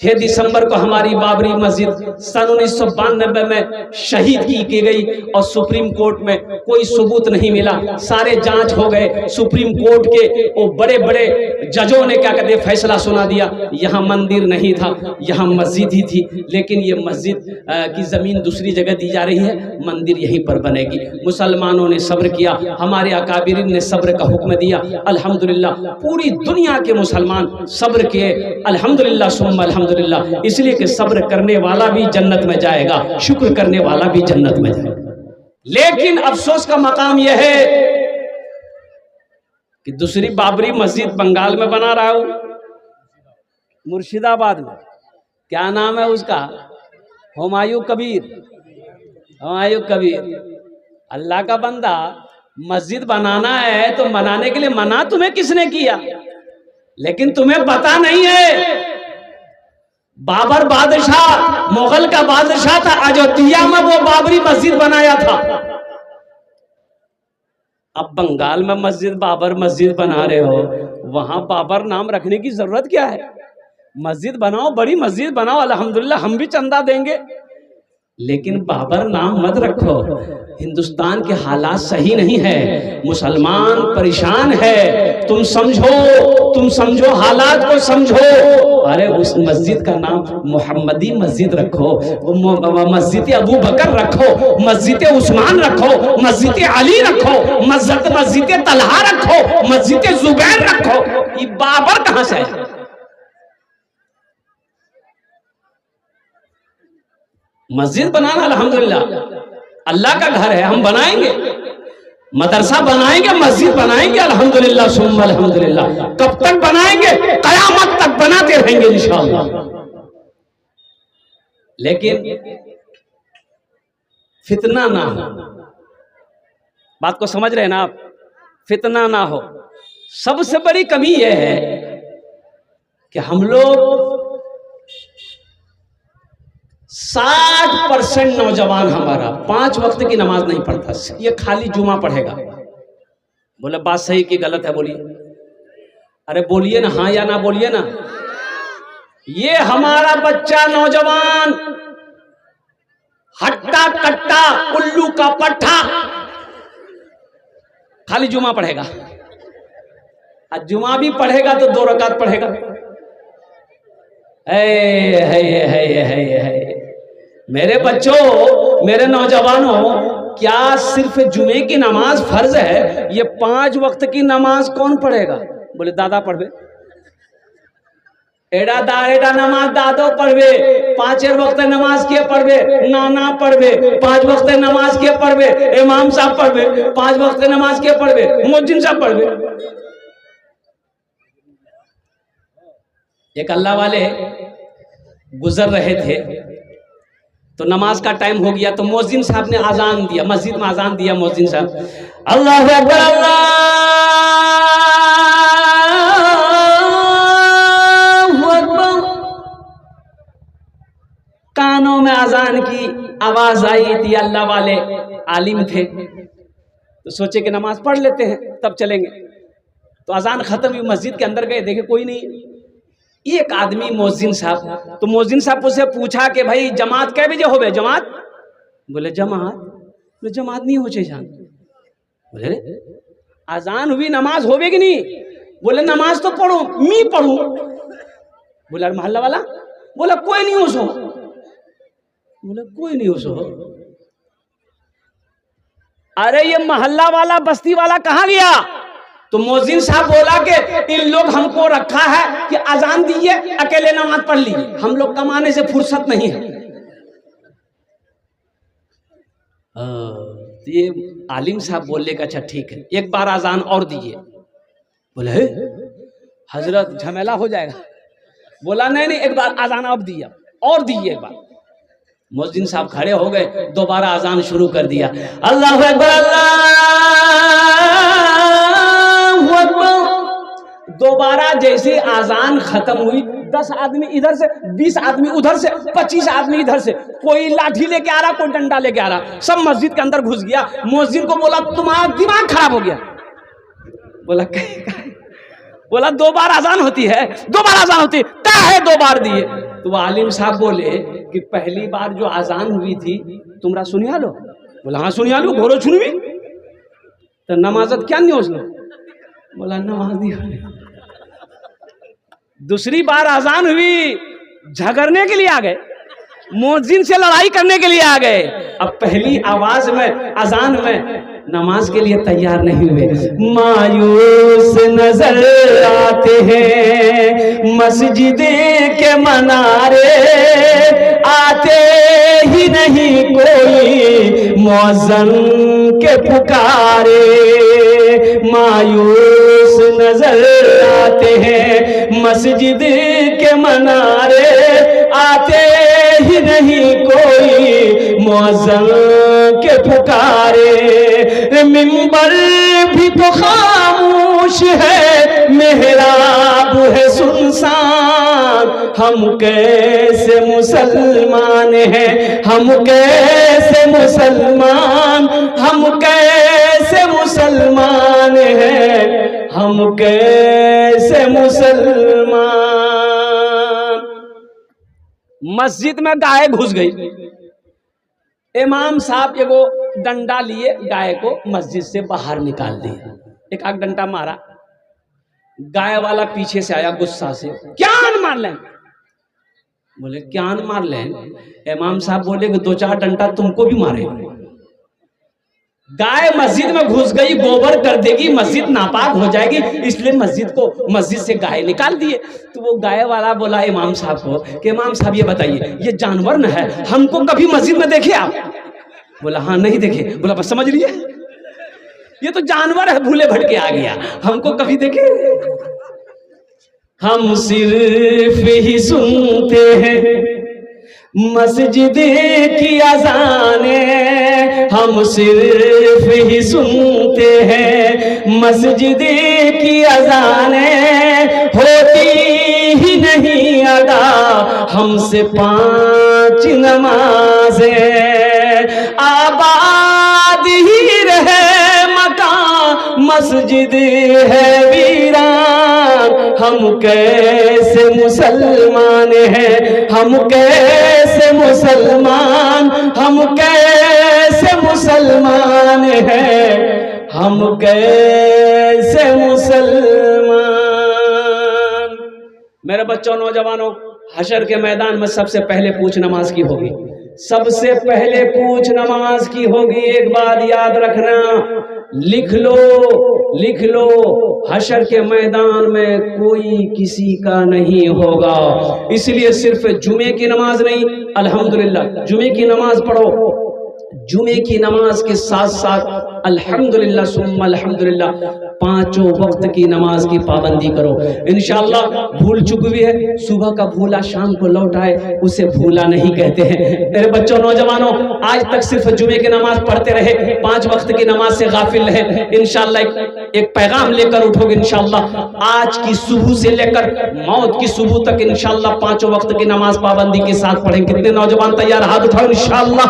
6 दिसंबर को हमारी बाबरी मस्जिद सन 1992 में शहीद की गई और सुप्रीम कोर्ट में कोई सबूत नहीं मिला। सारे जांच हो गए, सुप्रीम कोर्ट के वो बड़े बड़े जजों ने क्या कहते फैसला सुना दिया, यहाँ मंदिर नहीं था, यहाँ मस्जिद ही थी। लेकिन ये मस्जिद की ज़मीन दूसरी जगह दी जा रही है, मंदिर यहीं पर बनेगी। मुसलमानों ने सब्र किया, हमारे अकाबिरीन ने सब्र का हुक्म दिया। अल्हम्दुलिल्लाह पूरी दुनिया के मुसलमान सब्र किए, अल्हम्दुलिल्लाह सुम्मा अल्हम्दुलिल्लाह। इसलिए कि सब्र करने वाला भी जन्नत में जाएगा, शुक्र करने वाला भी जन्नत में जाएगा। लेकिन अफसोस का मकाम यह है कि दूसरी बाबरी मस्जिद बंगाल में बना रहा हूं, मुर्शिदाबाद में। क्या नाम है उसका? हुमायूं कबीर। हुमायूं कबीर। अल्लाह का बंदा, मस्जिद बनाना है तो बनाने के लिए मना तुम्हें किसने किया? लेकिन तुम्हें पता नहीं है, बाबर बादशाह, मुगल का बादशाह था, अयोध्या में वो बाबरी मस्जिद बनाया था। अब बंगाल में मस्जिद बाबर मस्जिद बना रहे हो, वहां बाबर नाम रखने की जरूरत क्या है? मस्जिद बनाओ, बड़ी मस्जिद बनाओ, अल्हम्दुलिल्लाह हम भी चंदा देंगे, लेकिन बाबर नाम मत रखो। हिंदुस्तान के हालात सही नहीं है, मुसलमान परेशान है, तुम समझो हालात को समझो। अरे उस मस्जिद का नाम मोहम्मदी मस्जिद रखो, मस्जिद अबू बकर रखो, मस्जिद उस्मान रखो, मस्जिद अली रखो, मस्जिद तलहा रखो, मस्जिद जुबैर रखो। ये बाबर कहां से है? मस्जिद बनाना अल्हम्दुलिल्लाह अल्लाह का घर है, हम बनाएंगे, मदरसा बनाएंगे, मस्जिद बनाएंगे, अल्हम्दुलिल्लाह सुम्मा अल्हम्दुलिल्लाह। कब तक बनाएंगे? कयामत तक बनाते रहेंगे इंशाअल्लाह। लेकिन फितना ना हो, बात को समझ रहे हैं ना आप? फितना ना हो। सबसे बड़ी कमी यह है कि हम लोग 60% नौजवान हमारा 5 वक्त की नमाज नहीं पढ़ता, ये खाली जुमा पढ़ेगा। बोले बात सही कि गलत है? बोलिए, अरे बोलिए ना, हाँ या ना बोलिए ना। ये हमारा बच्चा नौजवान हट्टा कट्टा उल्लू का पट्टा खाली जुमा पढ़ेगा, और जुमा भी पढ़ेगा तो 2 रकात पढ़ेगा। है मेरे बच्चों, मेरे नौजवानों, क्या सिर्फ जुमे की नमाज फर्ज है? ये 5 वक्त की नमाज कौन पढ़ेगा? बोले दादा पढ़वे, एडा नमाज दादो पढ़वे, 5 वक्त नमाज के पढ़वे, नाना पढ़वे, 5 वक्त नमाज के पढ़वे, इमाम साहब पढ़वे, 5 वक्त नमाज के पढ़वे, मुअज्जिन साहब पढ़वे। एक अल्लाह वाले गुजर रहे थे तो नमाज का टाइम हो गया, तो मुअज्जिन साहब ने आजान दिया, मस्जिद में आजान दिया मुअज्जिन साहब, अल्लाहु अकबर, अल्लाहु अकबर। कानों में आजान की आवाज आई थी, अल्लाह वाले आलिम थे तो सोचे कि नमाज पढ़ लेते हैं तब चलेंगे। तो आजान खत्म हुई, मस्जिद के अंदर गए, देखे कोई नहीं। एक आदमी मुअज्जिन साहब, तो मुअज्जिन साहब से पूछा कि भाई जमात कै बजे होवे? जमात? बोले जमात? बोले जमात नहीं हो जान। बोले आजान हुई, नमाज होवे कि नहीं? बोले नमाज तो पढ़ो, मी पढ़ू। बोला मोहल्ला वाला? बोला कोई नहीं हो सो। बोले कोई नहीं हो सो। अरे ये मोहल्ला वाला बस्ती वाला कहाँ गया? तो मुअज्जिन साहब बोला कि इन लोग हमको रखा है कि अजान दिए, अकेले नमाज पढ़ लीजिए, हम लोग कमाने से फुर्सत नहीं है। ये आलिम साहब बोले कि अच्छा ठीक है, एक बार अजान और दिए। बोले हजरत झमेला हो जाएगा। बोला नहीं नहीं, एक बार अजान अब दिया और दिए एक बार। मुअज्जिन साहब खड़े हो गए, दोबारा अजान शुरू कर दिया, अल्लाहु अकबर, अल्लाहु अकबर। दोबारा जैसे आजान खत्म हुई, 10 आदमी इधर से, 20 आदमी उधर से, 25 आदमी इधर से, कोई लाठी लेके आ रहा, कोई डंडा लेके आ रहा, सब मस्जिद के अंदर घुस गया। मुअज्जिन को बोला तुम्हारा दिमाग खराब हो गया। बोला बोला 2 बार आजान होती है, 2 बार आजान होती है, क्या है 2 बार दिए? तो वो आलिम साहब बोले कि पहली बार जो अजान हुई थी तुमरा सुनिया लो। बोला हाँ सुनिया लो, घोरो सुनवी तो नमाजत क्या नहीं हो। बोला नमाज नहीं। दूसरी बार अजान हुई, झगड़ने के लिए आ गए, मुअज्जिन से लड़ाई करने के लिए आ गए। अब पहली आवाज में अजान में नमाज के लिए तैयार नहीं हुए। मायूस नजर आते हैं मस्जिद के मनारे, आते ही नहीं कोई मुअज्जिन के पुकारे। मायूस नजर आते हैं मस्जिद के मनारे, आते ही नहीं कोई मुअज्जिन के पुकारे। मिंबर भी तो खामोश है, मेहराब है सुनसान, हम कैसे मुसलमान हैं, हम कैसे मुसलमान, हम कैसे मुसलमान हैं, हम कैसे मुसलमान। मस्जिद में गाय घुस गई। इमाम साहब एगो डंडा लिए गाय को मस्जिद से बाहर निकाल दिया, एक आग डंडा मारा। गाय वाला पीछे से आया गुस्सा से, क्या मार लें। बोले क्या मार लें। इमाम साहब बोले कि दो चार डंडा तुमको भी मारे। गाय मस्जिद में घुस गई, गोबर कर देगी, मस्जिद नापाक हो जाएगी, इसलिए मस्जिद से गाय निकाल दिए। तो वो गाय वाला बोला इमाम साहब को कि इमाम साहब ये बताइए, ये जानवर न है, हमको कभी मस्जिद में देखे आप। बोला हाँ नहीं देखे। बोला बस समझ लिए ये तो जानवर है, भूले भटके आ गया, हमको कभी देखे। हम सिर्फ ही सुनते हैं मस्जिद की अज़ाने, हम सिर्फ ही सुनते हैं मस्जिद की अज़ाने, होती ही नहीं अदा हमसे 5 नमाज़ें। आबाद ही रहे मकान, मस्जिद है वीरान, हम कैसे मुसलमान हैं, हम कैसे मुसलमान, हम कैसे मुसलमान हैं, हम कैसे मुसलमान। मेरे बच्चों नौजवानों, हशर के मैदान में सबसे पहले पूछ नमाज की होगी, सबसे पहले पूछ नमाज की होगी। एक बात याद रखना, लिख लो, लिख लो, हशर के मैदान में कोई किसी का नहीं होगा। इसलिए सिर्फ जुमे की नमाज नहीं, अल्हम्दुलिल्लाह जुमे की नमाज पढ़ो, जुमे की नमाज के साथ साथ अल्हम्दुलिल्लाह सुम्मा अल्हम्दुलिल्लाह 5 वक्त की नमाज की पाबंदी करो। इंशाअल्लाह भूल चुक भी है, सुबह का भूला शाम को लौट आए, उसे भूला नहीं कहते हैं। मेरे बच्चों नौजवानों, आज तक सिर्फ जुमे की नमाज पढ़ते रहे, 5 वक्त की नमाज से गाफिल रहे। इंशाअल्लाह एक पैगाम लेकर उठोगे इंशाअल्लाह, आज की सुबह से लेकर मौत की सुबह तक इंशाअल्लाह 5 वक्त की नमाज पाबंदी के साथ पढ़ेंगे। कितने नौजवान तैयार, हाथ उठाओ इंशाअल्लाह।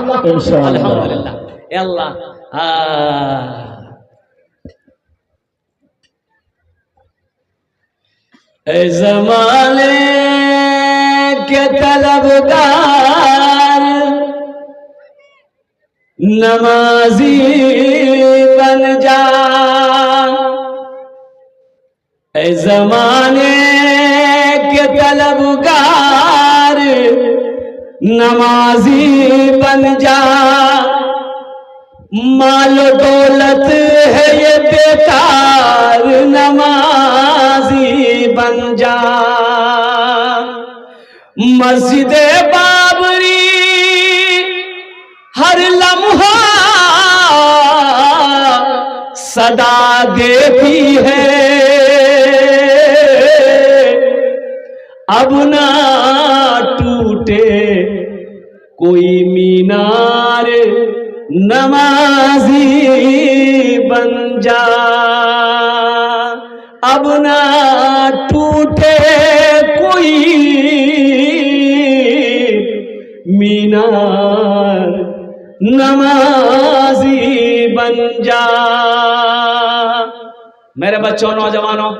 अल्हम्दुलिल्लाह अल्लाह। ज़माने के तलबगार नमाजी बन जा, ज़माने के तलबगार नमाजी बन जा। मालो दौलत है ये बेकार, नमाजी बन जा। मस्जिद बाबरी हर लम्हा सदा देती है, अब ना टूटे कोई मीनार, नमाजी बन जा। अब ना टूटे कोई मीनार, नमाजी बन जा। मेरे बच्चों नौजवानों,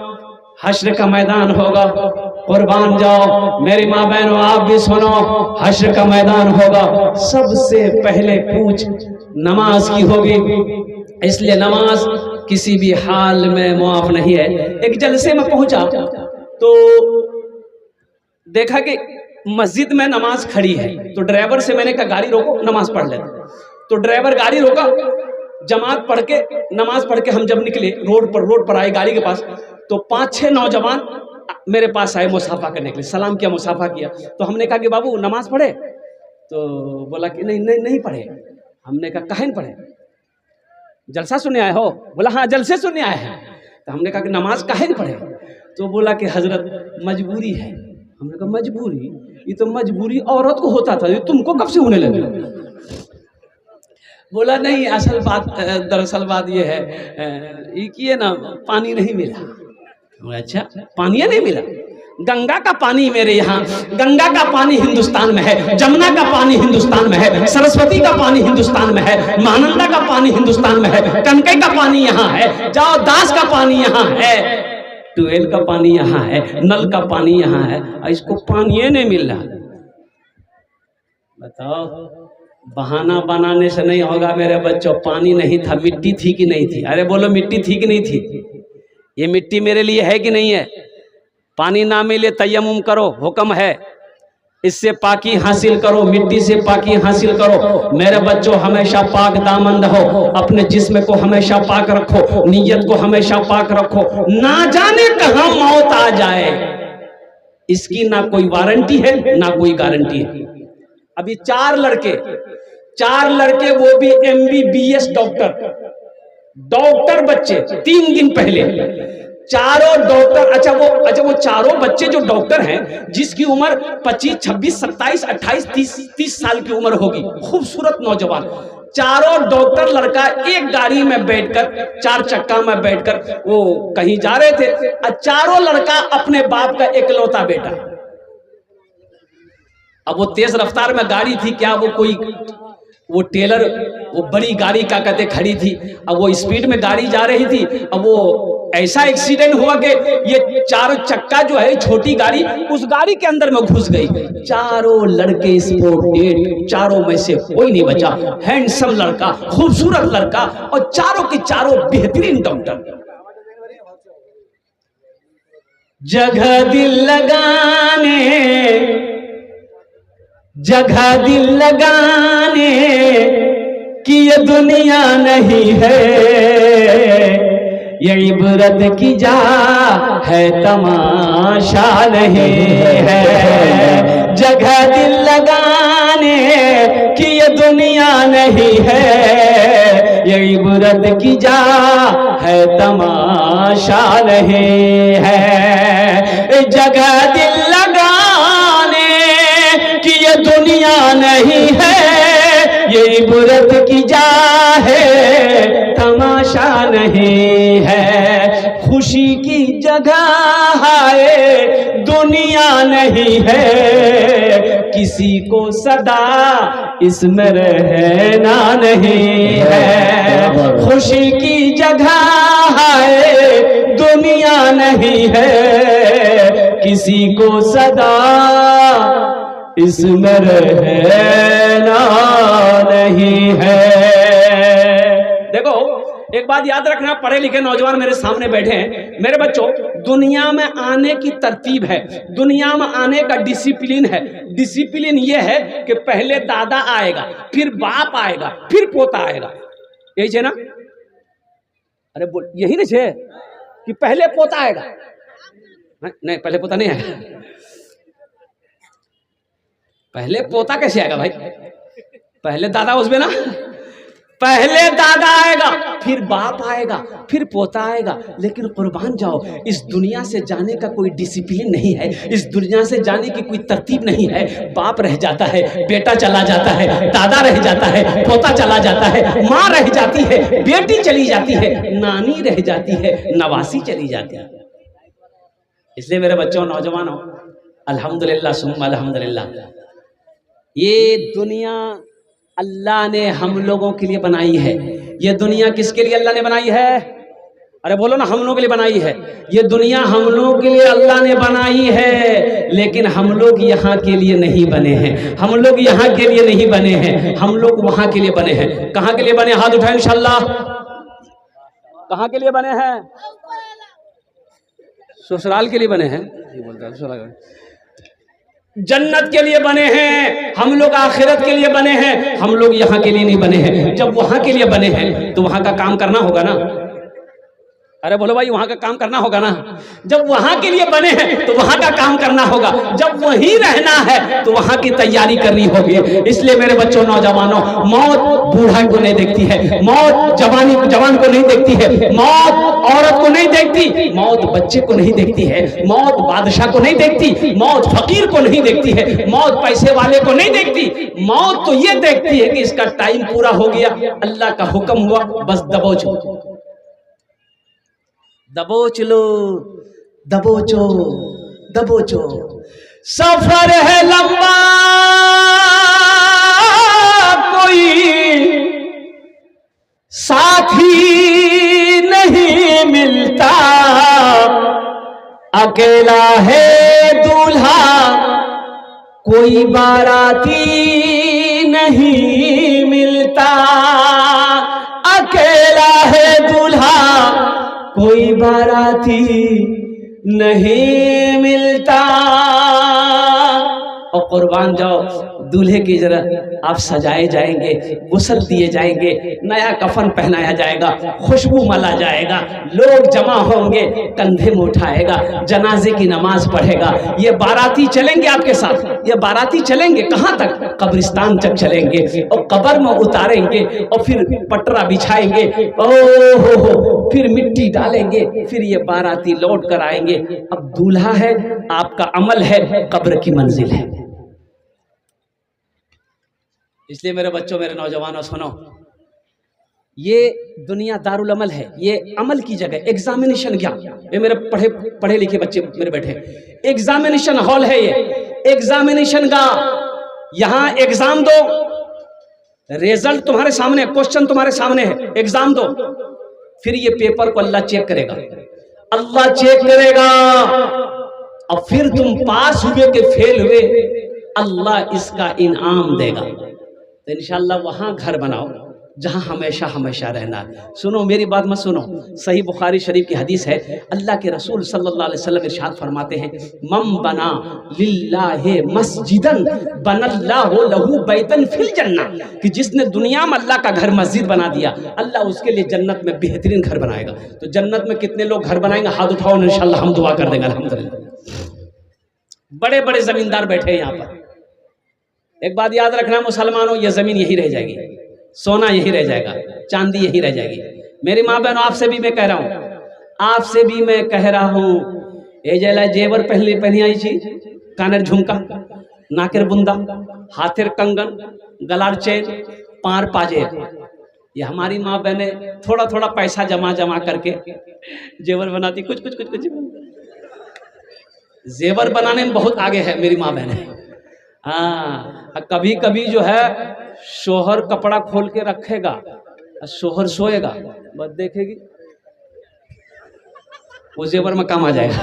हश्र का मैदान होगा, कुर्बान जाओ मेरी माँ बहनों, आप भी सुनो, हश्र का मैदान होगा, सबसे पहले पूछ नमाज की होगी। इसलिए नमाज किसी भी हाल में मुआफ नहीं है। एक जलसे में पहुंचा तो देखा कि मस्जिद में नमाज खड़ी है, तो ड्राइवर से मैंने कहा गाड़ी रोको, नमाज पढ़ लेते। तो ड्राइवर गाड़ी रोका, जमात पढ़ के नमाज पढ़ के हम जब निकले रोड पर आए गाड़ी के पास, तो 5-6 नौजवान मेरे पास आए मुसाफा करने के लिए। सलाम किया, मुसाफा किया। तो हमने कहा कि बाबू नमाज पढ़े? तो बोला कि नहीं पढ़े। हमने कहा काहे नहीं पढ़े? जलसा सुनने आए हो? बोला हाँ जलसे सुनने आए हैं। तो हमने कहा कि नमाज काहे नहीं पढ़े? तो बोला कि हजरत मजबूरी है। हमने कहा मजबूरी? ये तो मजबूरी औरत को होता था, ये तुमको कब से होने लगे? बोला नहीं, असल बात, दरअसल बात ये है कि ना पानी नहीं मिला। अच्छा, पानी नहीं मिला? गंगा का पानी मेरे यहाँ, गंगा का पानी हिंदुस्तान में है, जमुना का पानी हिंदुस्तान में है, सरस्वती का पानी हिंदुस्तान में है, महानंदा का पानी हिंदुस्तान में है, कनकई का पानी यहाँ है, जाओ दास का पानी यहाँ है, ट्यूबवेल का पानी यहाँ है, नल का पानी यहाँ है, इसको पानी नहीं मिल रहा। बताओ, बहाना बनाने से नहीं होगा मेरे बच्चों। पानी नहीं था, मिट्टी थी कि नहीं थी? अरे बोलो, मिट्टी थी कि नहीं थी? ये मिट्टी मेरे लिए है कि नहीं है? पानी ना मिले तयम्मुम करो, हुक्म है, इससे पाकी हासिल करो, मिट्टी से पाकी हासिल करो। मेरे बच्चों, हमेशा पाक दामन रहो, अपने जिस्म को हमेशा पाक रखो, नीयत को हमेशा पाक रखो। ना जाने कहां मौत आ जाए, इसकी ना कोई वारंटी है ना कोई गारंटी है। अभी 4 लड़के वो भी MBBS डॉक्टर बच्चे 3 दिन पहले, चारों डॉक्टर। अच्छा वो चारों बच्चे जो डॉक्टर हैं, जिसकी उम्र 25, 26, 27, 28, 30 साल की उम्र होगी, खूबसूरत नौजवान, चारों डॉक्टर लड़का एक गाड़ी में बैठकर, 4 चक्का में बैठकर वो कहीं जा रहे थे। और चारों लड़का अपने बाप का इकलौता बेटा। अब वो तेज रफ्तार में गाड़ी थी, क्या वो टेलर, वो बड़ी गाड़ी क्या कहते खड़ी थी, अब वो स्पीड में गाड़ी जा रही थी। अब वो ऐसा एक्सीडेंट हुआ कि ये 4 चक्का जो है, छोटी गाड़ी, उस गाड़ी के अंदर में घुस गई। चारों लड़के स्पोर्टेड, चारों में से कोई नहीं बचा। हैंडसम लड़का, खूबसूरत लड़का, और चारों के चारों बेहतरीन डॉक्टर। जगह दिल लगाने कि ये दुनिया नहीं है, ये इबरत की जा है, तमाशा नहीं है। जगह दिल लगाने कि ये दुनिया नहीं है, ये इबरत की जा है, तमाशा नहीं है। जगह दिल लगाने कि ये दुनिया नहीं है, ये इबरत की जा है, तमाशा नहीं है। खुशी की जगह है, दुनिया नहीं है, किसी को सदा इसमें रहना नहीं है। खुशी की जगह है, दुनिया नहीं है, किसी को सदा इसमें रहना नहीं है। देखो, एक बात याद रखना, पढ़े लिखे नौजवान मेरे सामने बैठे हैं। मेरे बच्चों, दुनिया में आने की तरतीब है, दुनिया में आने का डिसिप्लिन है। डिसिप्लिन ये है कि पहले दादा आएगा, फिर बाप आएगा, फिर पोता आएगा। यही है ना? अरे बोल, यही नहीं है कि पहले पोता आएगा? नहीं, पहले पोता नहीं आएगा। पहले पोता कैसे आएगा भाई? पहले दादा उसमें ना, पहले दादा आएगा, फिर बाप आएगा, फिर पोता आएगा। लेकिन कुर्बान जाओ, इस दुनिया से जाने का कोई डिसिप्लिन नहीं है, इस दुनिया से जाने की कोई तरतीब नहीं है। बाप रह जाता है, बेटा चला जाता है, दादा रह जाता है, पोता चला जाता है, माँ रह जाती है, बेटी चली जाती है, नानी रह जाती है, नवासी चली जाती है। इसलिए मेरे बच्चों, नौजवानों, अल्हम्दुलिल्लाह सुम्मा अल्हम्दुलिल्लाह, ये दुनिया अल्लाह ने हम लोगों के लिए बनाई है। ये दुनिया किसके लिए अल्लाह ने बनाई है? अरे बोलो ना, हम लोगों के लिए बनाई है ये दुनिया, हम लोगों के लिए अल्लाह ने बनाई है, लेकिन हम लोग यहाँ के लिए नहीं बने हैं, हम लोग यहाँ के लिए नहीं बने हैं, हम लोग वहां के लिए बने हैं। कहाँ के लिए बने? हाथ उठाए इंशाल्लाह। कहाँ के लिए बने हैं? ससुराल के लिए बने हैं। जन्नत के लिए बने हैं हम लोग, आखिरत के लिए बने हैं हम लोग, यहाँ के लिए नहीं बने हैं। जब वहां के लिए बने हैं तो वहां का काम करना होगा ना। अरे बोलो भाई, वहां का काम करना होगा ना। जब वहां के लिए बने हैं तो वहां का काम करना होगा, जब वहीं रहना है तो वहां की तैयारी करनी होगी। इसलिए मेरे बच्चों, नौजवानों, मौत बूढ़ा को नहीं देखती है, मौत जवान को नहीं देखती है, मौत औरत को नहीं देखती, मौत बच्चे को नहीं देखती है, मौत बादशाह को नहीं देखती, मौत फकीर को नहीं देखती है, मौत पैसे वाले को नहीं देखती। मौत तो ये देखती है कि इसका टाइम पूरा हो गया, अल्लाह का हुक्म हुआ, बस दबोचो दबोच लो, दबोचो दबोचो। सफर है लंबा, कोई साथी नहीं मिलता, अकेला है दूल्हा, कोई बाराती नहीं मिलता, अकेला है दूल्हा, कोई बाराती नहीं मिलता। और कुर्बान जाओ, दूल्हे की जरा आप सजाए जाएंगे, गुस्ल दिए जाएंगे, नया कफन पहनाया जाएगा, खुशबू मला जाएगा, लोग जमा होंगे, कंधे में उठाएगा, जनाजे की नमाज पढ़ेगा। ये बाराती चलेंगे आपके साथ, ये बाराती चलेंगे कहाँ तक? कब्रिस्तान तक चलेंगे और कब्र में उतारेंगे और फिर पटरा बिछाएंगे, ओहो, फिर मिट्टी डालेंगे, फिर ये बाराती लौट कर आएंगे। अब दूल्हा है, आपका अमल है, कब्र की मंजिल है। इसलिए मेरे बच्चों, मेरे नौजवानों, सुनो, ये दुनिया दारुल अमल है, ये अमल की जगह, एग्जामिनेशन क्या, ये मेरे पढ़े लिखे बच्चे मेरे बैठे, एग्जामिनेशन हॉल है ये, एग्जामिनेशन का, यहां एग्जाम दो, रिजल्ट तुम्हारे सामने, क्वेश्चन तुम्हारे सामने है, एग्जाम दो, फिर ये पेपर को अल्लाह चेक करेगा, अल्लाह चेक करेगा, और फिर तुम पास हुए कि फेल हुए, अल्लाह इसका इनाम देगा। तो इंशाअल्लाह वहां घर बनाओ जहां हमेशा हमेशा रहना। सुनो मेरी बात मत सुनो, सही बुखारी शरीफ की हदीस है, अल्लाह के रसूल सल्लल्लाहु अलैहि वसल्लम इरशाद फरमाते हैं, मम बना लिल्लाहि मस्जिदन बनल्लाहु लहू बैतन फिल जन्नह, कि जिसने दुनिया में अल्लाह का घर मस्जिद बना दिया, अल्लाह उसके लिए जन्नत में बेहतरीन घर बनाएगा। तो जन्नत में कितने लोग घर बनाएंगे? हाथ उठाओ, इंशाअल्लाह हम दुआ कर देंगे। अल्हम्दुलिल्लाह, बड़े बड़े जमींदार बैठे हैं यहाँ पर। एक बात याद रखना मुसलमानों, ये जमीन यही रह जाएगी, सोना यही रह जाएगा, चांदी यही रह जाएगी। मेरी माँ बहनों, आपसे भी मैं कह रहा हूँ, आपसे भी मैं कह रहा हूँ, ये जला जेवर पहनी आई छी, कानेर झुमका, नाकेर बुंदा, हाथेर कंगन, गलार चेन, पार पाजे, ये हमारी माँ बहने थोड़ा थोड़ा पैसा जमा करके जेवर बनाती, कुछ जेवर बनाने में बहुत आगे है मेरी माँ बहने। हाँ, कभी कभी जो है शोहर कपड़ा खोल के रखेगा, शोहर सोएगा, बस देखेगी, वो जेवर में काम आ जाएगा।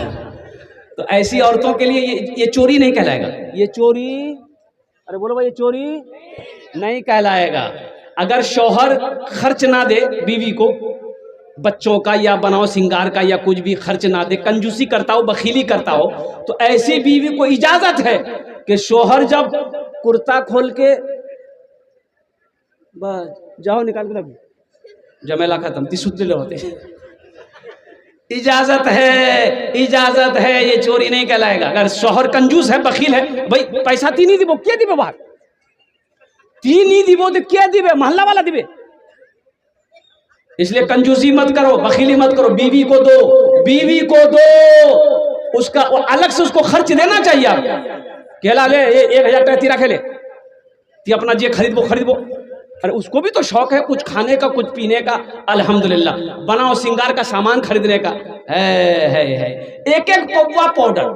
तो ऐसी औरतों के लिए ये चोरी नहीं कहलाएगा, ये चोरी, अरे बोलो भाई, ये चोरी नहीं कहलाएगा। अगर शोहर खर्च ना दे बीवी को, बच्चों का या बनाओ सिंगार का या कुछ भी खर्च ना दे, कंजूसी करता हो, बखीली करता हो, तो ऐसी बीवी को इजाजत है कि शोहर जब कुर्ता खोल के, बस जाओ निकाल के, जमेला खत्म, तिसुतले होते, इजाजत है, ये चोरी नहीं कहलाएगा। अगर शोहर कंजूस है, बखील है, भाई पैसा ती नहीं दिबो, क्या दिबे, बाहर ती नहीं दिबो तो क्या दिबे, मोहल्ला वाला दिबे। इसलिए कंजूसी मत करो, बखीली मत करो, बीवी को दो, उसका अलग से उसको खर्च देना चाहिए। आप केला ले, ये 1000 टका तीरा खेले, ती अपना जे खरीदबो, अरे उसको भी तो शौक है कुछ खाने का, कुछ पीने का, अल्हम्दुलिल्लाह, बनाओ सिंगार का सामान खरीदने का है। एक पौवा पाउडर,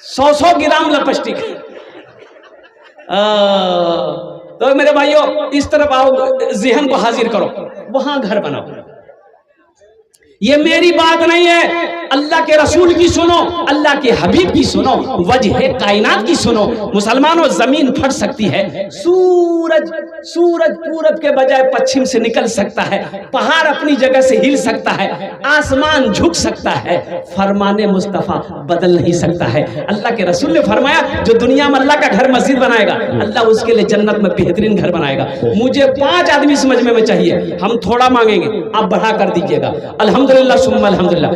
100 ग्राम लिपस्टिक। तो मेरे भाइयों, इस तरफ आओ, ज़हन को हाजिर करो, वहां घर बनाओ, ये मेरी बात नहीं है, अल्लाह के रसूल की सुनो, अल्लाह के हबीब की सुनो, वजह कायनात की सुनो। मुसलमानों, जमीन फट सकती है, सूरज पूरब के बजाय पश्चिम से निकल सकता है, पहाड़ अपनी जगह से हिल सकता है, आसमान झुक सकता है, फरमाने मुस्तफा बदल नहीं सकता है। अल्लाह के रसूल ने फरमाया, जो दुनिया में अल्लाह का घर मस्जिद बनाएगा, अल्लाह उसके लिए जन्नत में बेहतरीन घर बनाएगा। मुझे 5 आदमी इस मजमे में चाहिए, हम थोड़ा मांगेंगे, आप बढ़ा कर दीजिएगा। अल्हम्दुलिल्लाह सुम्मा अल्हम्दुलिल्लाह।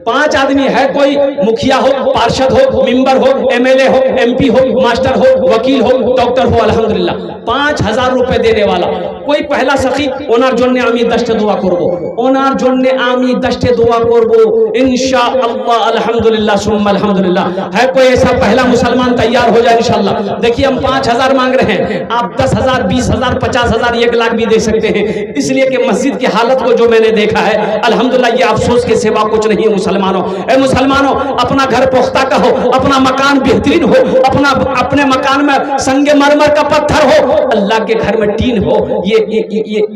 5 आदमी है, कोई मुखिया हो, पार्षद हो, मेंबर हो, एमएलए हो, एमपी हो, मास्टर हो, वकील हो, डॉक्टर हो, अल्हम्दुलिल्लाह 5000 रुपए देने वाला कोई पहला सखी ओनार जोन्ने आमी दस्ते दुआ करबो, ओनार जोन्ने आमी दस्ते दुआ करबो इंशाअल्लाह। अल्हम्दुलिल्लाह सुम्मा अल्हम्दुलिल्लाह। है कोई ऐसा पहला मुसलमान तैयार हो जाए इंशाअल्लाह। देखिए हम 5000 मांग रहे हैं, आप 10,000, 20,000, 50,000, 1 लाख भी दे सकते हैं, इसलिए कि मस्जिद की हालत को जो मैंने देखा है, अल्हम्दुलिल्लाह ये अफसोस के सिवा कुछ नहीं है। मुसलमानों, ए मुसलमानों, अपना घर पुख्ता का हो, अपना मकान बेहतरीन हो, अपने मकान में संगे मरमर का पत्थर हो, अल्लाह के घर में टीन हो, ये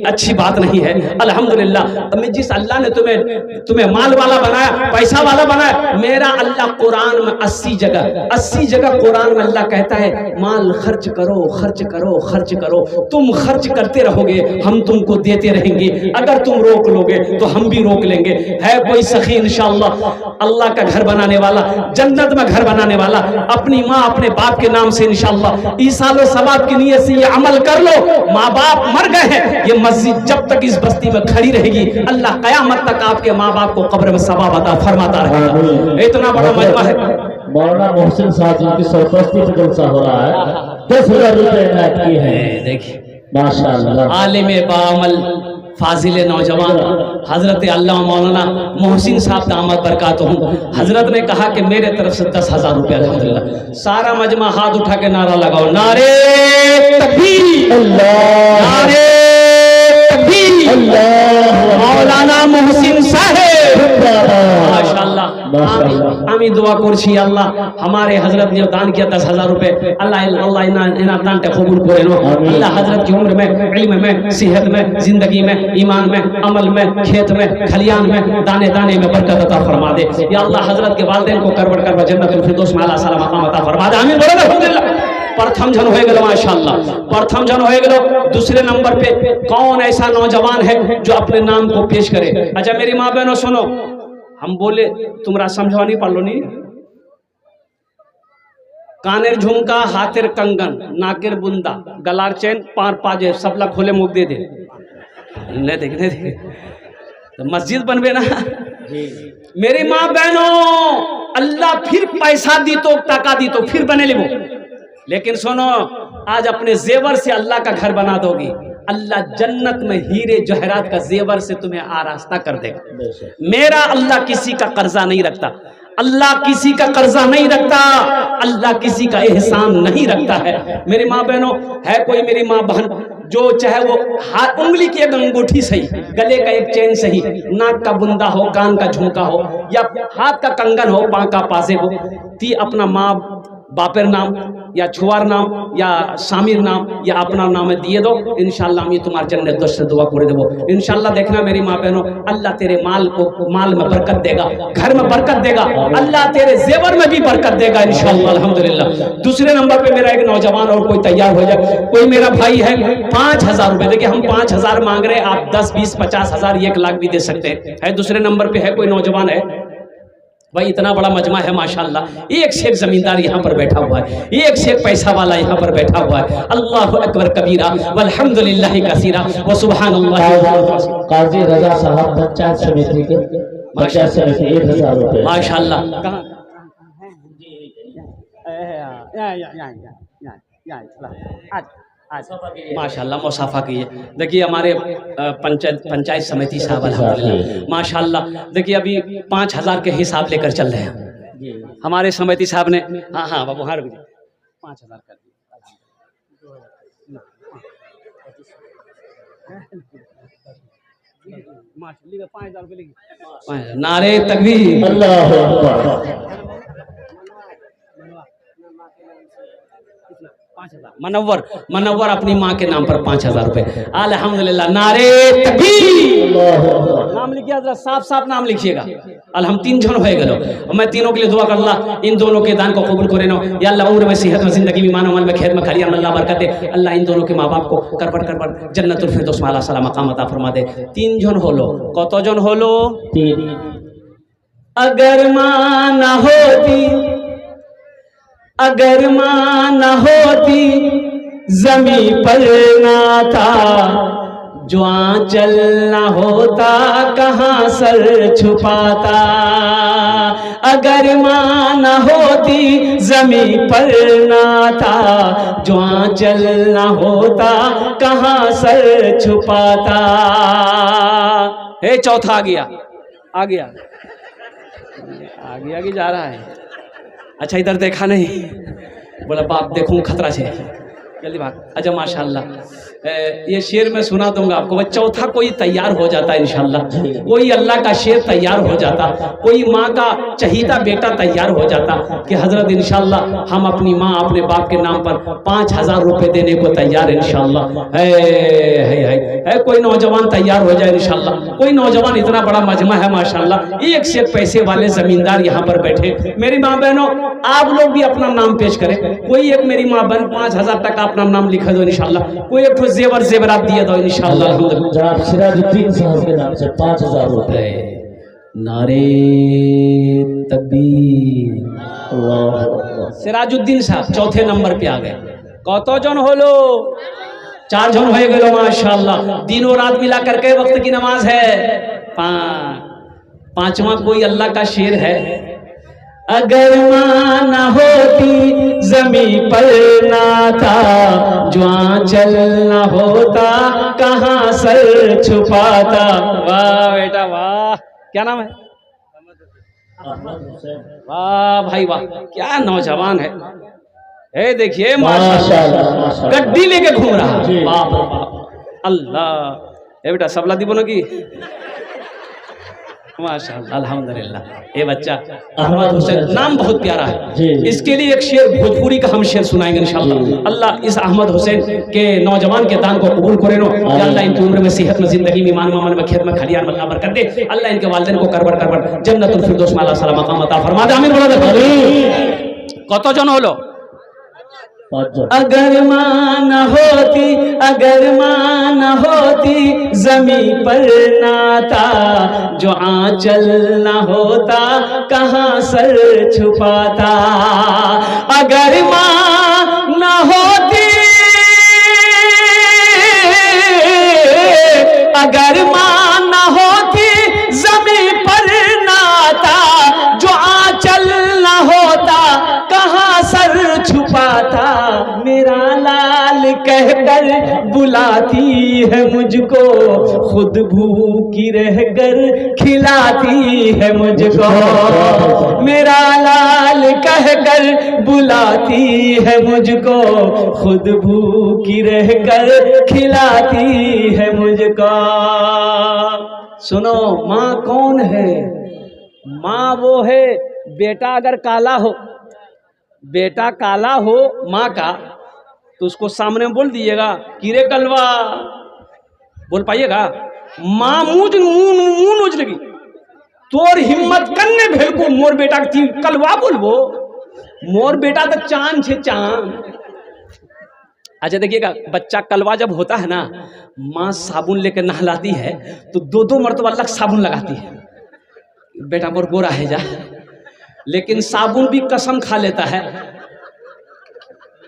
अच्छी बात नहीं है। अल्हम्दुलिल्लाह जिस अल्लाह ने तुम्हें माल वाला बनाया, पैसा वाला बनाया, मेरा अल्लाह कुरान में 80 जगह कुरान में अल्लाह कहता है, माल खर्च करो, खर्च करो, खर्च करो। तुम खर्च करते रहोगे, हम तुमको देते रहेंगे। अगर तुम रोक लोगे तो हम भी रोक लेंगे। है कोई सखी इंशाअल्लाह अल्लाह का घर बनाने वाला, जन्नत में घर बनाने वाला, अपनी माँ अपने बाप के नाम से इंशाअल्लाह ईसाल और सवाब की नीयत से ये अमल कर लो। माँ बाप मर गए हैं, ये मस्जिद जब तक इस बस्ती में खड़ी रहेगी, अल्लाह कयामत तक आपके माँ बाप को कब्र में सवाब अता फरमाता रहेगा। इतना बड़ा मजमा है। मौलाना मोहसिन साहब जी की सरपरस्ती पे जलसा हो रहा है, 10,000 रुपए इनायत किए हैं। देखिए माशाअल्लाह, आलिम बामल फाजिल नौजवान हजरत अल्लामा मौलाना मोहसिन साहब दामद बरकातहू, हजरत ने कहा कि मेरे तरफ से 10,000 रुपया। अल्हम्दुलिल्लाह सारा मजमा हाथ उठा के नारा लगाओ, नारे तकबीर, नारे तकबीर, मौलाना मोहसिन साहेब माशाअल्लाह। আমি দোয়া করছি আল্লাহ हमारे हजरत ने दान किया 10,000 रुपए, अल्लाह इना दान को कबूल करे नो। अल्लाह हजरत की उम्र में, इल्म में, सेहत में, जिंदगी में, ईमान में, अमल में, खेत में, खलियान में, दाने दाने में बरकत अता फरमा दे। या अल्लाह हजरत के वालिदैन को करबट कर जन्नतुल फिरदौस में अल्लाह सलाम मकाम अता फरमा दे। आमीन बोलो अल्हम्दुलिल्लाह। प्रथम जन हो गए माशाअल्लाह, प्रथम जन हो गए। दूसरे नंबर पे कौन ऐसा नौजवान है जो अपने नाम को पेश करे? अच्छा मेरी माँ बहनों सुनो, हम बोले তোমরা समझवानी पारलो नी, कानेर झुमका, हाथेर कंगन, नाकेर बुंदा, गलार चैन, पार पाजे सबला खोले मुख दे दे। नहीं देख तो मस्जिद बनबे ना। मेरी माँ बहनों, अल्लाह फिर पैसा दी तो टाका दी तो फिर बने लेबो, लेकिन सुनो आज अपने जेवर से अल्लाह का घर बना दोगी, अल्लाह जन्नत में हीरे जहरात का जेवर से तुम्हें आरास्ता कर देगा। मेरा अल्लाह किसी का कर्जा नहीं रखता, अल्लाह किसी का कर्जा नहीं रखता, अल्लाह किसी का एहसान नहीं रखता है। मेरी माँ बहनों, है कोई मेरी माँ बहन जो चाहे वो हाथ उंगली की एक अंगूठी सही, गले का एक चैन सही, नाक का बुंदा हो, कान का झुमका हो, या हाथ का कंगन हो, पाँव का पासे हो, ती अपना माँ बापेर नाम या छुआर नाम या शामिर नाम या अपना नाम दिए दो, इंशाअल्लाह मैं तुम्हारे जन्नत दोस्त से दुआ कर देबो। इंशाअल्लाह देखना मेरी माँ बहनों, अल्लाह तेरे माल में बरकत देगा, घर में बरकत देगा, अल्लाह तेरे जेवर में भी बरकत देगा इंशाअल्लाह अल्हम्दुलिल्लाह। दूसरे नंबर पे मेरा एक नौजवान और कोई तैयार हो जाए, कोई मेरा भाई है 5,000 रुपए। देखिए हम 5,000 मांग रहे हैं, आप 10, 20, 50,000, 1 लाख भी दे सकते हैं। दूसरे नंबर पे है कोई नौजवान है भाई, इतना बड़ा मजमा है माशाअल्लाह, एक से एक जमींदार यहाँ पर बैठा हुआ है, एक से एक पैसा वाला यहाँ पर बैठा हुआ है। अल्लाहु अकबर कबीरा वल्हम्दुलिल्लाहि कसीरा व सुब्हानल्लाह। काजी रजा साहब पंचायत समिति के, पंचायत समिति 1,000 रुपए माशाअल्लाह। माशाल्लाह मुसाफा कीजिए। देखिए हमारे पंचायत समिति साहब अल्हम्दुलिल्लाह माशाल्लाह, देखिए अभी 5,000 के हिसाब लेकर चल रहे हैं हमारे समिति साहब ने। हाँ हाँ बाबू हाँ 5,000 कर दिए। नारे तकबीर, अल्लाहु अकबर। मनव्वर मनव्वर अपनी माँ के नाम पर 5,000 रुपए। अल्हम्दुलिल्लाह, नारे तकबीर। नाम लिखिए हजरत, साफ साफ नाम लिखिएगा। हम 3 जन हो गए, और मैं तीनों के लिए दुआ कर, अल्लाह इन दोनों के दान को कबूल करे नो या अल्लाह, उम्र में, सेहत में, जिंदगी में, मानो मन में, खैर में, खलियान में अल्लाह बरकत दे। अल्लाह इन दोनों के माँ बाप को करबट करबट जन्नतुल फिरदौस में आला सलाम मकाम अता फरमा दे। 3 जन होलो, कत जन होलो? 3। अगर माँ न होती, अगर माँ न होती, जमी पर ना था, जो आंचल न होता, कहाँ सर छुपाता। अगर माँ न होती, जमी पर ना था, जो आंचल न होता, कहाँ सर छुपाता। हे चौथा आ गया, आ गया, आगे आगे जा रहा है। अच्छा इधर देखा नहीं, बोला बाप देखूं खतरा से, जल्दी भाग। अच्छा माशाल्लाह, ये शेर मैं सुना दूंगा आपको। वह चौथा कोई तैयार हो जाता इंशाल्लाह, कोई अल्लाह का शेर तैयार हो जाता, कोई माँ का चहीता बेटा तैयार हो जाता कि हजरत इंशाल्लाह हम अपनी माँ अपने बाप के नाम पर 5,000 रुपए देने को तैयार इंशाल्लाह। है कोई नौजवान तैयार हो जाए इंशाल्लाह। कोई नौजवान, इतना बड़ा मजमा है माशाल्लाह, एक से एक पैसे वाले जमींदार यहाँ पर बैठे। मेरी माँ बहनों, आप लोग भी अपना नाम पेश करें। कोई एक मेरी माँ बहन 5,000 टका अपना नाम लिखा दो इंशाल्लाह। कोई एक जेवर जेवरात दिए दो इंशाल्लाह। जनाब सिराजुद्दीन साहब के नाम से 5,000 रुपए। नारे तकबीर। सिराजुद्दीन साहब चौथे नंबर पे आ गए। कतो जन होलो? 4 जन हो गए माशाल्लाह। दिनों रात मिला करके वक्त की नमाज है 5। 5वां कोई अल्लाह का शेर है। अगर माँ न होती, जमी पर ना था, जो आंचल न होता, कहाँ सर छुपाता। वाह बेटा वाह, क्या नाम है? वाह भाई वाह, क्या नौजवान है। देखिए माशाल्लाह, गड्डी लेके घूम रहा। बाप रे बाप, अल्लाह। ए बेटा सबला दी बोलो की माशाअल्लाह, अल्हम्दुलिल्लाह। ये बच्चा अहमद हुसैन, नाम बहुत प्यारा है। इसके लिए एक शेर भोजपुरी का हम शेर सुनाएंगे इंशाअल्लाह। अल्लाह इस अहमद हुसैन के नौजवान के दान को कबूल करे नो या अल्लाह इनकी उम्र में, सेहत में, जिंदगी में, ईमान में, खेत में, खलियान में अल्लाह बरकत दे। अल्लाह इनके वालिदैन को करबट करबट जन्नतुल फिरदौस में आला सलाम मकाम अता फरमा दे। आमीन बोला दे। कत जन होलो? अगर माँ न होती, अगर माँ न होती, जमी पर ना था, जो आंचल न होता, कहाँ सर छुपाता। अगर माँ न होती, अगर माँ न होती, जमी पर ना था, जो आंचल न होता, कहाँ सर छुपाता। मेरा लाल कहकर बुलाती है मुझको, खुद भूखी रहकर खिलाती है मुझको। मेरा लाल कहकर बुलाती है मुझको, खुद भूखी रहकर खिलाती है मुझको। सुनो, माँ कौन है? माँ वो है, बेटा अगर काला हो, बेटा काला हो माँ का, तो उसको सामने बोल दीजिएगा कीरे कलवा, बोल पाइएगा? माँ मुँह नोच लगी, तोर हिम्मत करने भेल को मोर बेटा कलवा बोलबो। मोर बेटा तो चांद छे चांद। अच्छा देखिएगा, बच्चा कलवा जब होता है ना, माँ साबुन लेकर नहलाती है तो 2-2 मरतबा अलग साबुन लगाती है। बेटा मोर गोरा है जा, लेकिन साबुन भी कसम खा लेता है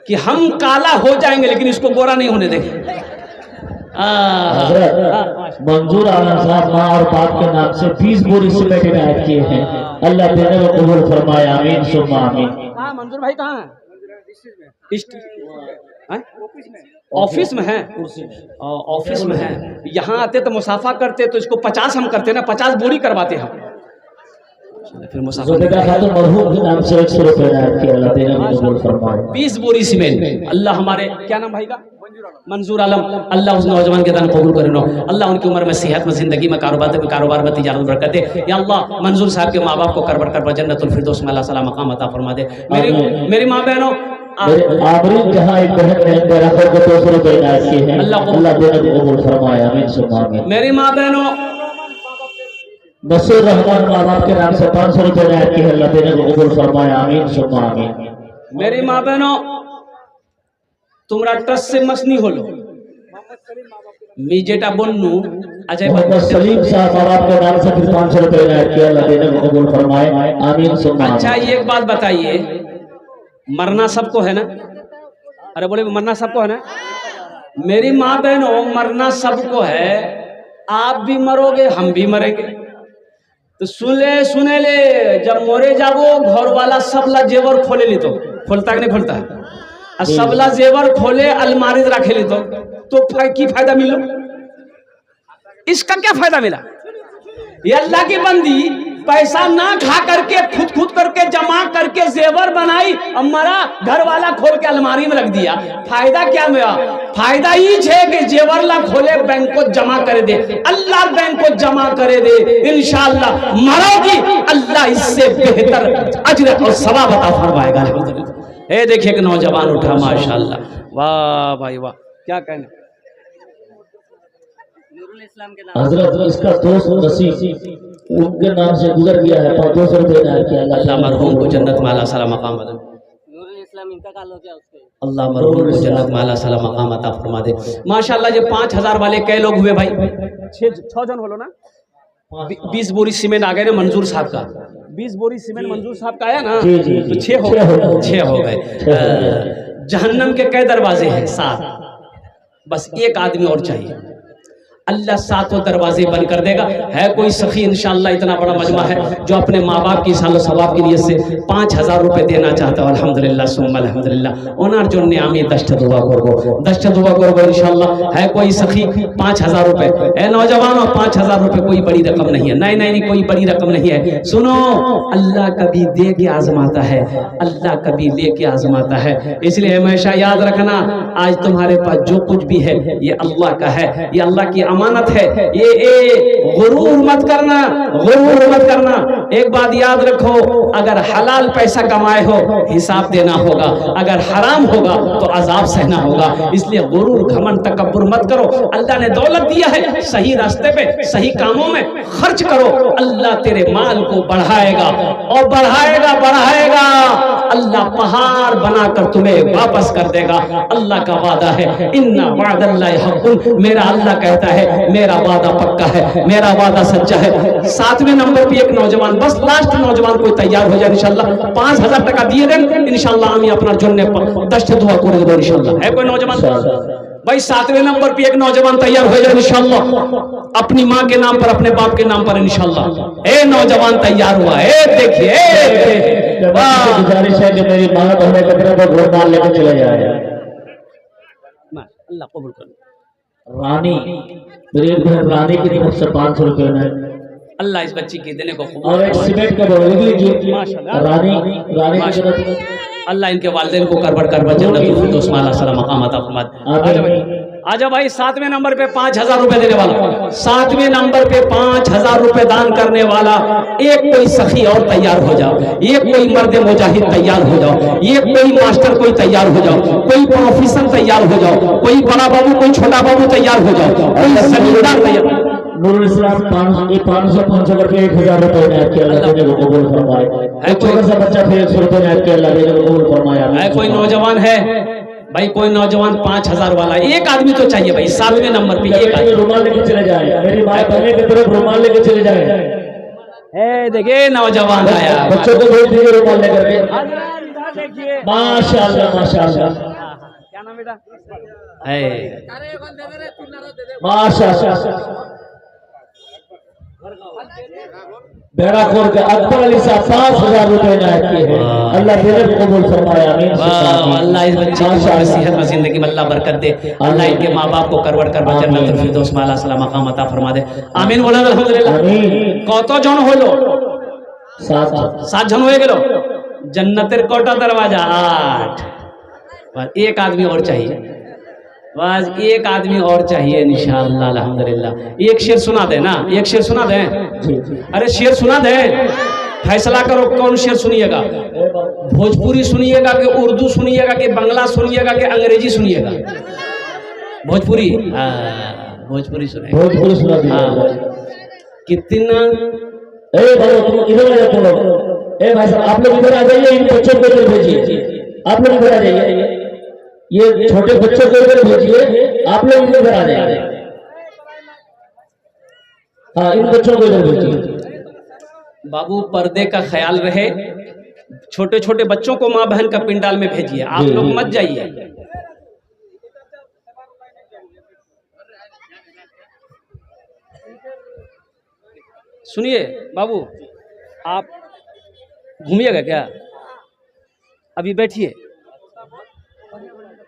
कि हम काला हो जाएंगे लेकिन इसको गोरा नहीं होने देंगे। मंजूर आलम साहब माँ और बाप के नाम से 20 बोरी सीमेंट इनायत किए हैं। अल्लाह देने को कबूल फरमाए, आमीन सुम्मा आमीन। कहाँ मंजूर भाई कहाँ है? ऑफिस में है, ऑफिस में है। यहाँ आते तो मुसाफा करते तो इसको 50 हम करते ना, 50 बोरी करवाते हम। फिर मरहूम के नाम से 100 रुपए इनायत किए, अल्लाह देने को कबूल फरमाए। 20 बोरी सीमेंट। अल्लाह हमारे क्या नाम भाई का? मंजूर आलम। अल्लाह उस नौजवान के दान कबूल करे नो। अल्लाह उनकी उम्र में, सेहत में, जिंदगी में, कारोबार में तिजारत बरकत दे। या अल्लाह मंजूर साहब के माँ बाप को करबट करबट जन्नतुल फिरदौस में अल्लाह सलाम मकाम अता फरमा दे। मेरी माँ बहनों, मेरे आमरीन जहाँ एक बहन ने मेरा घर को 200 रुपए इनायत किए हैं, अल्लाह देने को कबूल फरमाए, आमीन सुम्मा आमीन। मेरी माँ बहनों, नसीर रहमान माँ बाप के नाम से 500 रुपए इनायत किए हैं, अल्लाह देने को कबूल फरमाए, आमीन सुम्मा आमीन। मेरी माँ बहनों, तुमरा ट्रस्ट से मसनी होलो मी जेटा बोन्नू अजय मोहम्मद सलीम साहब माँ बाप के नाम से फिर 500 रुपए इनायत किए, अल्लाह देने को कबूल फरमाए, आमीन सुम्मा आमीन। अच्छा एक बात बताइए, मरना सबको है ना? अरे बोले मरना सबको है ना? मेरी माँ बहनों, मरना सबको है, आप भी मरोगे हम भी मरेंगे। तो सुने ले, जब मोरे जाबो घर वाला सबला जेवर खोले ली, तो खोलता कि नहीं खोलता है? और सबला जेवर खोले अलमारी रखे ली, तो की फायदा मिलो? इसका क्या फायदा मिला? ये अल्लाह की बंदी पैसा ना खा करके खुद करके जमा करके जेवर बनाई और मरा, घर वाला खोल के अलमारी में रख दिया, फायदा क्या मिला? फायदा ये है कि जेवर ला खोले बैंक को जमा करे दे, अल्लाह बैंक को जमा करे दे, इंशाअल्लाह मरोगी अल्लाह इससे बेहतर अजर और सवाब अता फरमाएगा। अल्हम्दुलिल्लाह। ये देखिए एक नौजवान उठा, माशाअल्लाह, वाह भाई वाह, क्या कहना। हजरत इसका दोस्त नसीब उनके नाम से गुजर गया है, 200 रुपए इनायत किया, अल्लाह मरहूम को जन्नत में आला साला मकाम अता, अल्लाह मरहूम को जन्नत में आला साला मकाम अता फरमा दे। माशाअल्लाह। ये 5000 वाले कै लोग हुए भाई? 6 जन बोलो ना। 20 बोरी सीमेंट आ गए ना मंजूर साहब का, 20 बोरी सीमेंट मंजूर साहब का आया ना, तो 6 हो गए। जहन्नम के कै दरवाजे हैं? 7। बस एक आदमी और चाहिए, अल्लाह 7 दरवाजे बंद कर देगा। है कोई सखी इंशाअल्लाह, इतना बड़ा मजमा है जो अपने माँ बाप की सालो सवाब की नियत से 5000 रुपए देना चाहता है? अल्हम्दुलिल्लाह सुम्मा अल्हम्दुलिल्लाह। ओनार जो ने आमी दस्ट दुआ करबो इंशाअल्लाह। है कोई सखी 5000 रुपए? ए नौजवानों, 5000 रुपए कोई बड़ी रकम नहीं है, नहीं कोई बड़ी रकम नहीं है। सुनो, अल्लाह कभी दे के आजमाता है, अल्लाह कभी ले के आजमाता है, इसलिए हमेशा याद रखना, आज तुम्हारे पास जो कुछ भी है ये अल्लाह का है, ये अल्लाह की अमानत है। ये गुरूर मत करना, गुरूर मत करना। एक बात याद रखो, अगर हलाल पैसा कमाए हो हिसाब देना होगा, अगर हराम होगा तो अजाब सहना होगा। इसलिए गुरूर, घमंड, तकब्बुर मत करो। अल्लाह ने दौलत दिया है, सही रास्ते पे सही कामों में खर्च करो, अल्लाह तेरे माल को बढ़ाएगा और बढ़ाएगा बढ़ाएगा। अल्लाह पहाड़ बनाकर तुम्हें वापस कर देगा, अल्लाह का वादा है। इन्ना वादल्लाहि हक़्क़ुन, मेरा अल्लाह कहता है मेरा वादा पक्का है, मेरा वादा सच्चा है। 7वें नंबर पे एक नौजवान, बस लास्ट नौजवान कोई तैयार हो जाए इंशाल्लाह। 5000 टका दिए दें इंशाल्लाह, हम अपना जुन्ने दस्ट दुआ कर देंगे इंशाल्लाह। है कोई नौजवान भाई? 7वें नंबर पे एक नौजवान तैयार हो जाए इंशाल्लाह, अपनी माँ के नाम पर, अपने बाप के नाम पर इंशाल्लाह। ए नौजवान तैयार हुआ है, देखिए गुजारिश है कि मेरी माँ बहने कतरे को घर मार लेकर चले जाए। अल्लाह कबूल कर। रानी, मेरी एक बहन रानी की तरफ से 500 रुपए में, अल्लाह इस बच्ची के देने को और एक सीमेंट का रानी की तरफ, अल्लाह इनके वालिदैन को करबड़ करबड़ जन्नतुल फिरदौस में आला साला मकाम अता फरमा। आजा भाई 7वें नंबर पे 5000 रुपए देने वाला, 7वें नंबर पे 5000 रुपए दान करने वाला एक कोई सखी और तैयार हो जाओ, एक कोई मर्द मुजाहिद तैयार हो जाओ, एक कोई मास्टर कोई तैयार हो जाओ, कोई प्रोफेसर तैयार हो जाओ, कोई बड़ा बाबू कोई छोटा बाबू तैयार हो जाओ, कोई जमींदार तैयार। नूरुल इस्लाम 500 करके 1000 रुपए इनायत किया, अल्लाह देने को कबूल फरमाए। एक छोटा सा बच्चा फिर 100 रुपए इनायत किया, अल्लाह देने को कबूल फरमाया। है कोई नौजवान है भाई? कोई नौजवान 5000 वाला एक आदमी तो चाहिए भाई। 7वें नंबर पे एक आदमी रुमाल लेके चले जाए, मेरी माँ बहने की तरफ रुमाल लेके चले जाए। ए देखिए नौजवान आया, बच्चों को भेज दीजिए रुमाल लेकर के। माशाअल्लाह माशाअल्लाह, क्या नाम बेटा? है माशाअल्लाह। बेड़ा खोल के अकबर अली साहब 5000 रुपए इनायत किए हैं, अल्लाह देने को कबूल फरमाए, आमीन। अल्लाह इस बच्चे की सेहत में जिंदगी में अल्लाह बरकत दे, अल्लाह इनके माँ बाप को करवड़ कर जन्नतुल फिरदौस में आला साला मकाम अता फरमा दे, आमीन बोला अल्हम्दुलिल्लाह। कत जन हलो? 7 जन हो गेलो। जन्नतेर कोटा दरवाजा 8। एक आदमी और चाहिए, बस एक आदमी और चाहिए इंशाअल्लाह अल्हम्दुलिल्लाह। एक शेर सुना दे ना, एक शेर सुना दे। अरे शेर सुना दे। फैसला करो कौन शेर सुनिएगा, भोजपुरी सुनिएगा कि उर्दू सुनिएगा कि बांग्ला सुनिएगा कि अंग्रेजी सुनिएगा? भोजपुरी, भोजपुरी सुनिएगा। भोजपुरी सुना हाँ, कितना भाई तुम इधर आ जाओ, तुम लोग भाई साहब आप लोग इधर आ जाइए, इन बच्चों को इधर भेजिए, आप लोग इधर आ जाइए, ये छोटे बच्चों को इधर भेजिए, आप लोग इधर आ जाइए। हाँ, इन बच्चों को इधर भेजिए। बाबू पर्दे का ख्याल रहे, छोटे छोटे बच्चों को माँ बहन का पिंडाल में भेजिए, आप लोग मत जाइए। सुनिए बाबू, आप घूमिएगा क्या? अभी बैठिए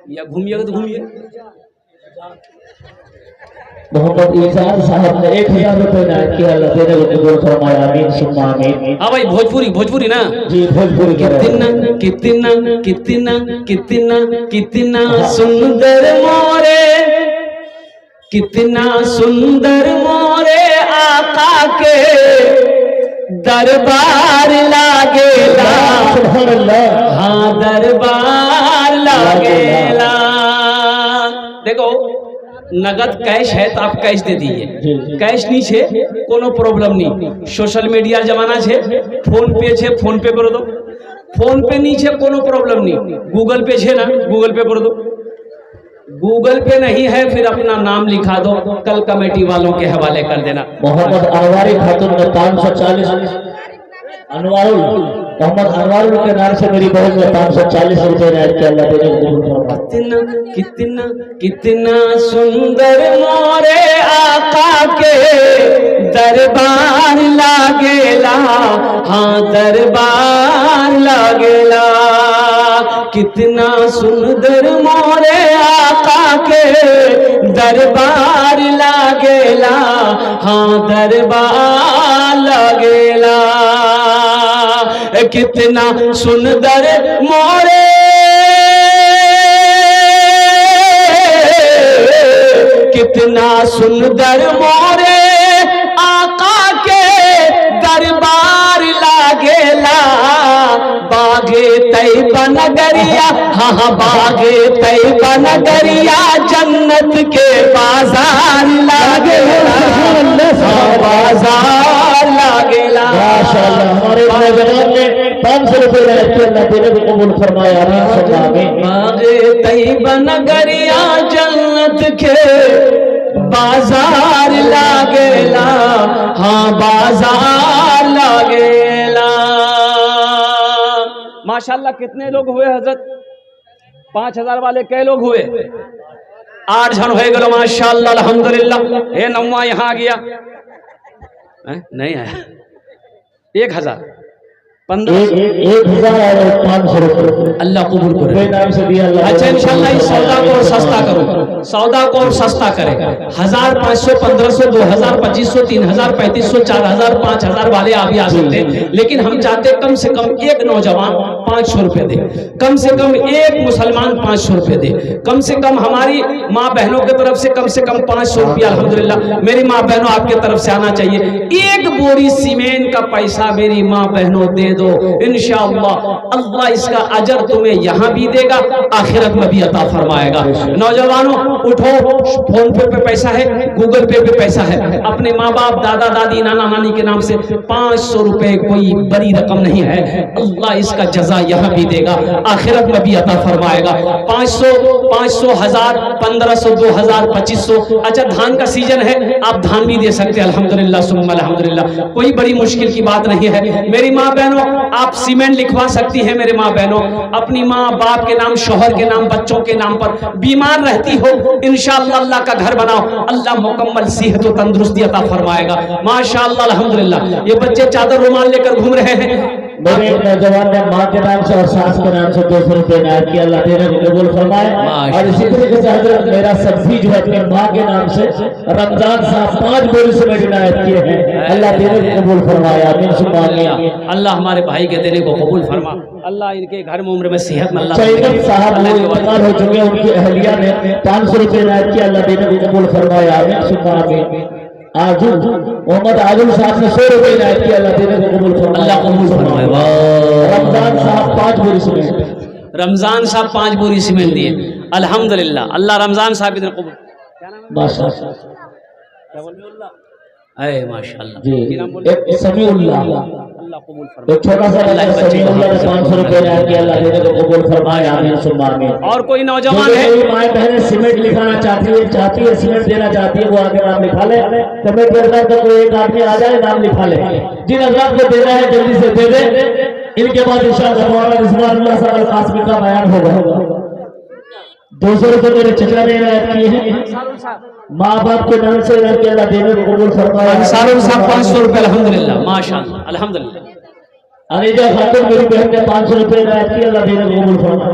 या घूमिएगा तो घूमिए। मोहम्मद इजाज साहब ने 1000 रुपए इनायत किया, अल्लाह देने को कबूल फरमाए, आमीन सुम्मा आमीन। हाँ भाई, भोजपुरी भोजपुरी ना जी, भोजपुरी कितना कितना कितना कितना कितना सुंदर मोरे, कितना सुंदर मोरे आका के दरबार लागेला, सुभान अल्लाह। हाँ दरबार लागेला। देखो नगद कैश है तो आप कैश दे दीजिए, कैश नहीं छे कोनो प्रॉब्लम नहीं। सोशल मीडिया जमाना छे, फोन पे छे फोन पे कर दो, फोन पे नहीं छे कोनो प्रॉब्लम नहीं, गूगल पे छे ना गूगल पे कर दो। गूगल पे नहीं है फिर अपना नाम लिखा दो, कल कमेटी वालों के हवाले कर देना। मोहम्मद अनवारी खातून ने 540, अनवारुल मोहम्मद अनवारुल के नाम से मेरी बहन ने 540 रुपए इनायत किया, अल्लाह देने को कबूल फरमाए। कितना कितना कितना सुंदर मोरे आका के दरबार लागेला, हाँ दरबार लागेला। कितना सुंदर मोरे आका के दरबार लागेला, हाँ दरबार लागेला। कितना सुंदर मोरे कितना सुंदर मोरे आका के दरबार लागेला। बागे तैयबा नगरिया, हाँ बागे तैयबा नगरिया जन्नत के बाजार लागेला, हाँ बाजार लागेला। माशाअल्लाह, हमारे नौजवान ने 500 रुपए इनायत किया, अल्लाह देने को कबूल फरमाए, आमीन सुम्मा आमीन। बागे तैयबा नगरिया जन्नत के बाजार लागेला, हाँ बाजार लागेला। माशाल्लाह कितने लोग हुए हजरत? 5000 वाले कै लोग हुए? 8 जन हो गए माशाल्लाह अल्हम्दुलिल्लाह। हे नौवा यहाँ आ गया नहीं आया? 1000 1500 रुपए अल्लाह कबूल करे। नाम से दिया अल्लाह। अच्छा इंशाल्लाह इस सौदा को और सस्ता करो, सौदा को और सस्ता करें। 1500 1500 2000 2500 3000 3500 4000 5000 वाले आप भी आ सकते हैं, लेकिन हम चाहते कम से कम एक नौजवान 500 रुपए दे, कम से कम एक मुसलमान 500 रुपए दे, कम से कम हमारी माँ बहनों की तरफ से कम 500 रुपया अल्हम्दुलिल्लाह मेरी माँ बहनों आपके तरफ से आना चाहिए। एक बोरी सीमेंट का पैसा मेरी माँ बहनों दे दो, इंशाअल्लाह अल्लाह इसका अजर तुम्हें यहाँ भी देगा, आखिरत में भी अता फरमाएगा। नौजवानों उठो, फोन पे पैसा है, गूगल पे पैसा है, अपने माँ बाप दादा दादी नाना नानी के नाम से 500 रुपए कोई बड़ी रकम नहीं है, अल्लाह इसका जजा यहाँ भी देगा, आखिरत में भी अता फरमाएगा। 500 500 1000 1500 2000 2500। अच्छा धान का सीजन है, आप धान भी दे सकते हैं अल्हम्दुलिल्लाह सुम्मा अल्हम्दुलिल्लाह, कोई बड़ी मुश्किल की बात नहीं है। मेरी माँ बहनों आप सीमेंट लिखवा सकती है मेरे माँ बहनों, अपनी माँ बाप के नाम, शौहर के नाम, बच्चों के नाम पर। बीमार रहती हो इंशाअल्लाह अल्लाह का घर बनाओ, अल्लाह मुकम्मल सेहत और तंदुरुस्ती अता फरमाएगा माशाअल्लाह अल्हम्दुलिल्लाह। ये बच्चे चादर रुमाल लेकर घूम रहे हैं, मेरे नौजवान ने माँ के नाम से और सास के नाम से 200 रुपए इनायत किया, अल्लाह देने को कबूल फरमाए। और इसी तरीके से हजरत मेरा सब्जी जो है अपने माँ के नाम से रमजान साहब 5 बोरी से इनायत किए हैं, अल्लाह देने को कबूल फरमाए, आमीन सुम्मा आमीन। अल्लाह हमारे भाई के देने को कबूल फरमा, अल्लाह इनके घर में उम्र में सेहत में अल्लाह सैयद साहब वो इंतकाल हो चुके हैं, उनकी अहलिया ने 500 रुपए इनायत किया, अल्लाह देने को कबूल फरमाए, आमीन सुम्मा आमीन। आजुल मोहम्मद आजुल साहब ने 100 रुपए इनायत किया, अल्लाह देने को कबूल फरमाए। अल्लाह कबूल फरमाए। रमजान साहब 5 बोरी सीमेंट, रमजान साहब 5 बोरी सीमेंट दिए, अल्हम्दुलिल्लाह। अल्लाह रमजान साहब इधर कबूल, माशाअल्लाह अरे माशाअल्लाह जी। एक समीउल्लाह, अल्लाह कबूल फरमाए। एक छोटा सा अल्लाह बच्चा बच्चे को समीउल्लाह ने 500 रुपए इनायत किया, अल्लाह देने को कबूल फरमाए। आमीन सुम्मा आमीन। और कोई नौजवान जो है कोई माए बहनें सीमेंट लिखाना चाहती है सीमेंट देना चाहती है, वो आगे नाम लिखा ले। कमेंट करता तो कोई एक आदमी आ जाए, नाम लिखा ले। जिन हजरात को देना है जल्दी से दे दे। इनके बाद इंशाअल्लाह मौलाना रिजवानुल्लाह साहब कासमी का बयान होगा। 200 रुपए मेरे चचा ने इनायत किए हैं, माँ बाप के नाम से इनायत किया, अल्लाह देने को कबूल फरमाए। अंसारुल साहब 500 रुपए, अल्हम्दुलिल्लाह माशाअल्लाह अल्हम्दुलिल्लाह। अलीजा खातून मेरी बहन ने 500 रुपए इनायत किया, अल्लाह देने को कबूल फरमाए।